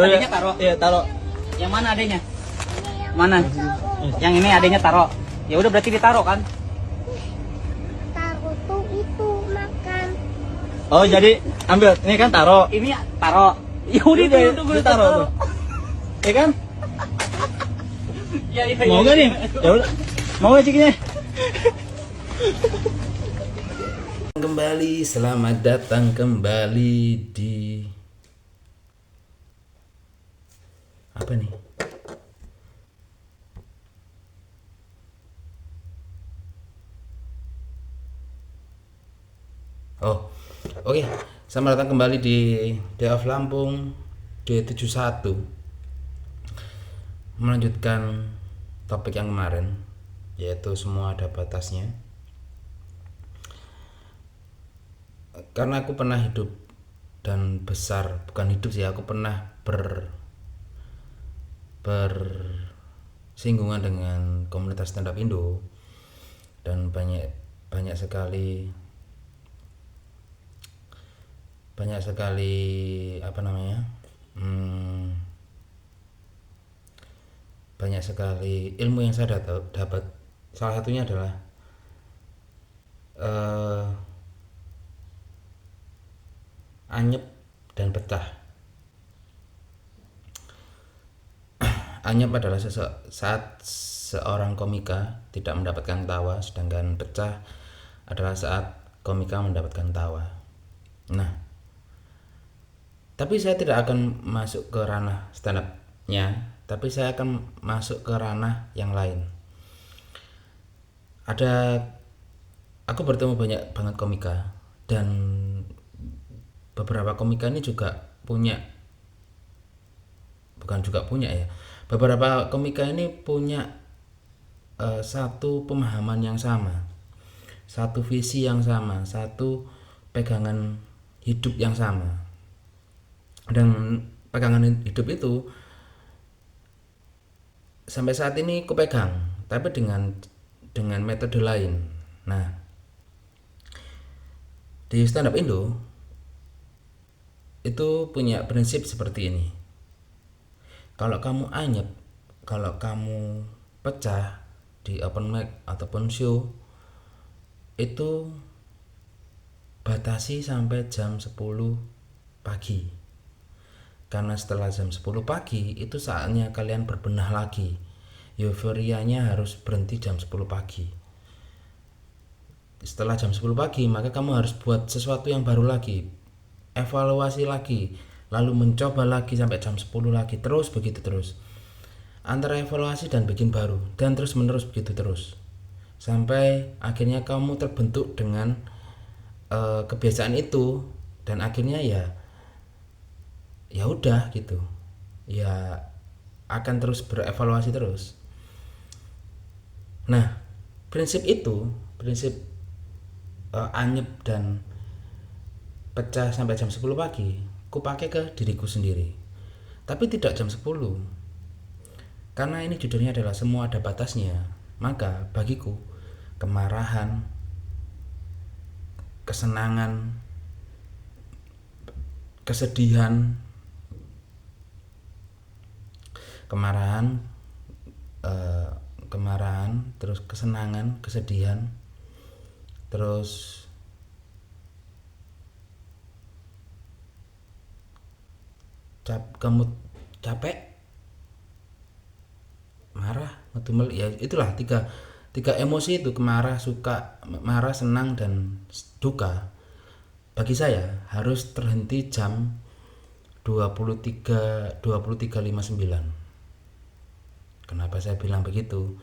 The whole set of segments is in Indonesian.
adanya taruh. Iya, taruh. Yang mana adanya? Mana? Yang ini adanya taruh. Ya udah berarti ditaruh kan? Taruh tuh itu makan. Oh, jadi ambil. Ini kan taruh. Ini taruh. Ya udah Ini itu dia taruh tuh. Iya kan? Ya, Mau gak nih? Ya udah. Mau gak ciknya? Kembali, selamat datang kembali di apa nih? Oh, oke. Selamat datang kembali di Day of Lampung D71. Melanjutkan topik yang kemarin, yaitu semua ada batasnya. Karena aku pernah hidup dan besar, bukan hidup sih, aku pernah bersinggungan dengan komunitas stand up Indo, dan banyak sekali apa namanya, banyak sekali ilmu yang saya dapat. Salah satunya adalah anyep dan pecah. Anyep adalah saat seorang komika tidak mendapatkan tawa, sedangkan pecah adalah saat komika mendapatkan tawa. Nah, tapi saya tidak akan masuk ke ranah stand up-nya, tapi saya akan masuk ke ranah yang lain. Aku bertemu banyak banget komika, dan beberapa komika ini juga beberapa komika ini punya satu pemahaman yang sama, satu visi yang sama, satu pegangan hidup yang sama. Dan pegangan hidup itu sampai saat ini aku pegang, tapi dengan metode lain. Nah, di stand up Indo itu punya prinsip seperti ini. Kalau kamu anyep, kalau kamu pecah di open mic ataupun show, itu batasi sampai jam 10 pagi. Karena setelah jam 10 pagi itu saatnya kalian berbenah lagi. Euforianya harus berhenti jam 10 pagi. Setelah jam 10 pagi, maka kamu harus buat sesuatu yang baru lagi, evaluasi lagi, lalu mencoba lagi sampai jam 10 lagi, terus begitu terus. Antara evaluasi dan bikin baru, dan terus menerus begitu terus. Sampai akhirnya kamu terbentuk dengan kebiasaan itu, dan akhirnya ya udah gitu. Ya akan terus berevaluasi terus. Nah, prinsip anyep dan pecah sampai jam 10 pagi ku pakai ke diriku sendiri, tapi tidak jam 10, karena ini judulnya adalah semua ada batasnya. Maka bagiku kemarahan, kesenangan, kesedihan, kemarahan, terus kesenangan, kesedihan, terus kamu capek, marah, ngedumel, ya itulah tiga emosi itu: marah, suka, marah, senang, dan duka. Bagi saya harus terhenti jam 23.59. Kenapa saya bilang begitu?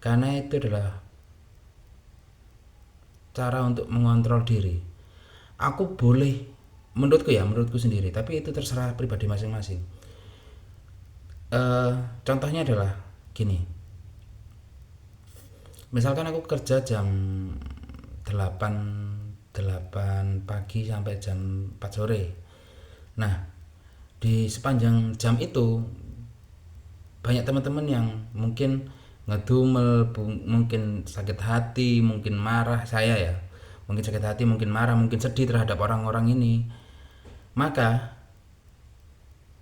Karena itu adalah cara untuk mengontrol diri. Aku boleh, menurutku sendiri, tapi itu terserah pribadi masing-masing. Contohnya adalah gini. Misalkan aku kerja jam 8 pagi sampai jam 4 sore. Nah, di sepanjang jam itu banyak teman-teman yang mungkin ngedumel, mungkin sakit hati, mungkin marah. Saya ya, mungkin sakit hati, mungkin marah, mungkin sedih terhadap orang-orang ini. Maka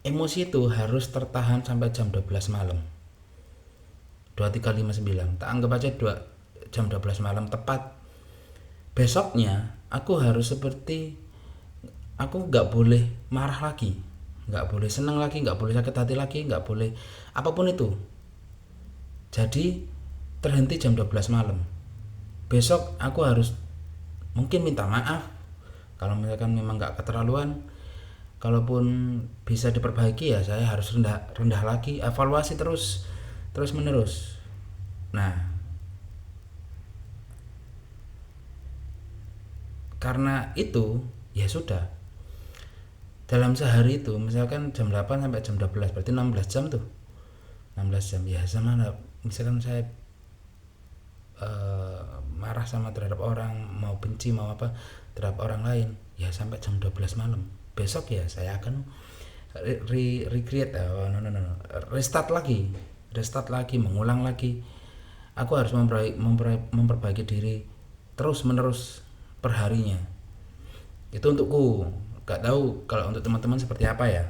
emosi itu harus tertahan sampai jam 12 malam. 23.59 tak anggap aja jam 12 malam tepat. Besoknya aku harus seperti, aku nggak boleh marah lagi, nggak boleh senang lagi, nggak boleh sakit hati lagi, nggak boleh apapun itu. Jadi terhenti jam 12 malam. Besok aku harus mungkin minta maaf kalau misalkan memang nggak keterlaluan. Kalaupun bisa diperbaiki ya saya harus rendah lagi, evaluasi terus menerus. Nah, karena itu ya sudah, dalam sehari itu misalkan jam 8 sampai jam 12 berarti 16 jam tuh, 16 jam ya. Sama misalkan saya marah sama terhadap orang, mau benci mau apa terhadap orang lain ya sampai jam 12 malam. Besok ya saya akan recreate restart lagi, mengulang lagi. Aku harus memperbaiki diri terus menerus perharinya. Itu untukku, gak tahu kalau untuk teman-teman seperti apa ya.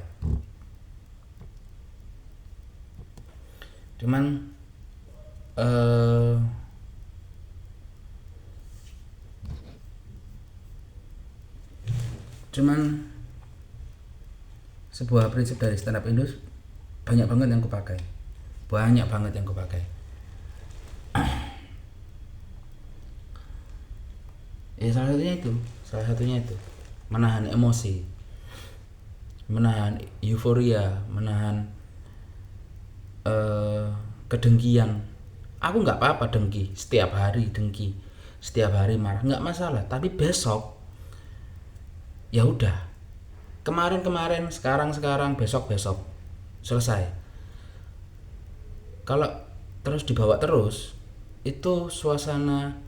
Cuman sebuah prinsip dari stand up Indo banyak banget yang kupakai, ya salah satunya itu menahan emosi, menahan euforia, menahan kedengkian. Aku nggak apa-apa dengki setiap hari, marah nggak masalah, tapi besok ya udah, kemarin sekarang besok selesai. Kalau terus dibawa terus, itu suasana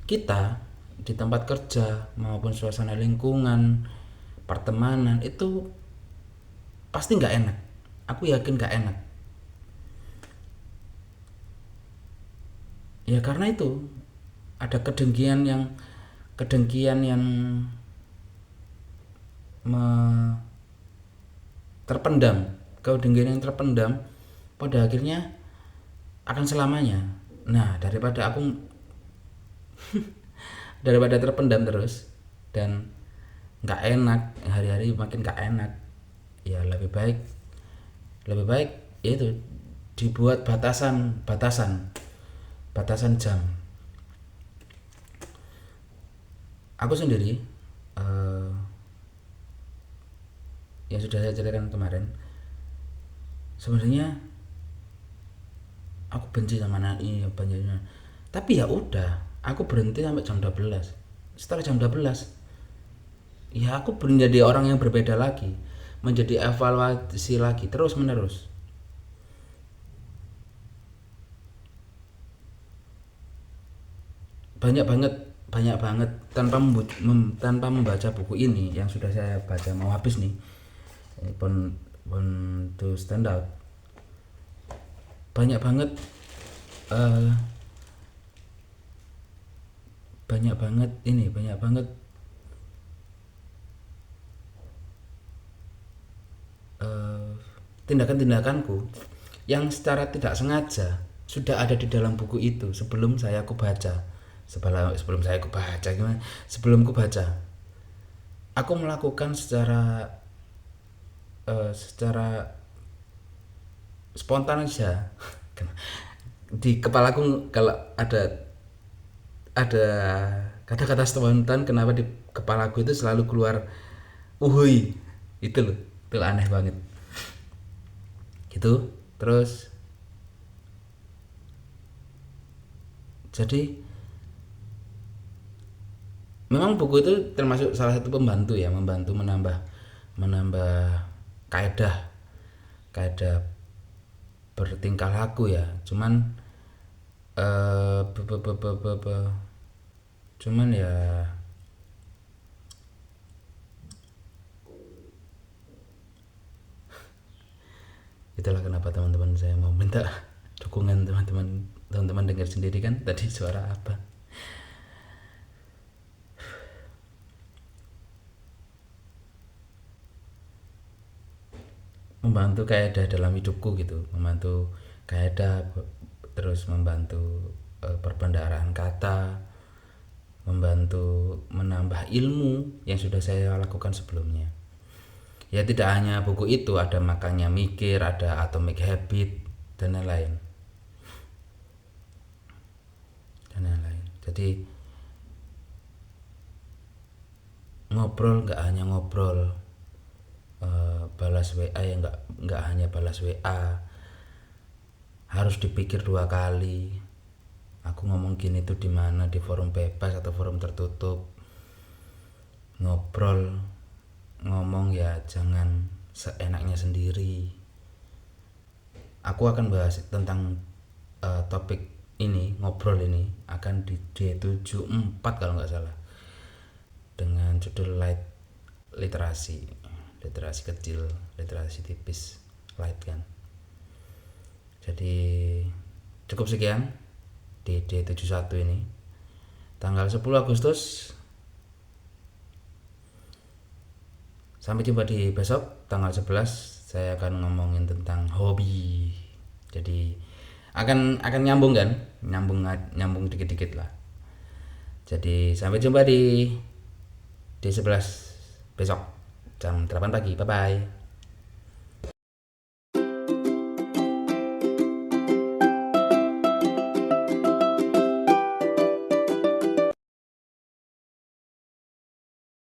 kita di tempat kerja maupun suasana lingkungan pertemanan itu pasti nggak enak. Aku yakin nggak enak ya, karena itu ada kedengkian yang terpendam pada akhirnya akan selamanya. Nah, daripada terpendam terus dan nggak enak, hari-hari makin nggak enak, ya lebih baik itu dibuat batasan jam. Aku sendiri yang sudah saya ceritakan kemarin, sebenarnya aku benci sama anak ini banyaknya, tapi ya udah, aku berhenti sampai jam 12. Setelah jam 12 ya aku menjadi orang yang berbeda lagi, menjadi evaluasi lagi terus menerus. Banyak banget tanpa membaca buku ini yang sudah saya baca, mau habis nih, pun to stand out. Banyak banget tindakan-tindakanku yang secara tidak sengaja sudah ada di dalam buku itu sebelum ku baca. Aku melakukan secara spontan aja. Di kepalaku kalau ada kata-kata spontan, kenapa di kepalaku itu selalu keluar uhui, itu aneh banget gitu. Terus jadi memang buku itu termasuk salah satu membantu menambah kaedah bertingkah laku ya. Cuman ya itulah kenapa teman-teman saya mau minta dukungan teman-teman dengar sendiri kan tadi suara apa. membantu kaidah dalam hidupku gitu, membantu kaidah, terus membantu perbendaharaan kata, membantu menambah ilmu yang sudah saya lakukan sebelumnya. Ya tidak hanya buku itu, ada Makanya Mikir, ada Atomic Habit dan lain-lain. Jadi ngobrol nggak hanya ngobrol, balas WA ya nggak hanya balas WA, harus dipikir 2 kali. Aku ngomong gini tuh di mana, di forum bebas atau forum tertutup. Ngobrol, ngomong ya jangan seenaknya sendiri. Aku akan bahas tentang topik ini, ngobrol ini akan di D74 kalau nggak salah, dengan judul light literasi kecil, literasi tipis, light kan. Jadi cukup sekian di D71 ini, tanggal 10 Agustus. Sampai jumpa di besok tanggal 11. Saya akan ngomongin tentang hobi. Jadi akan nyambung kan, nyambung dikit-dikit lah. Jadi sampai jumpa di D11 besok jam 8 pagi. Bye bye.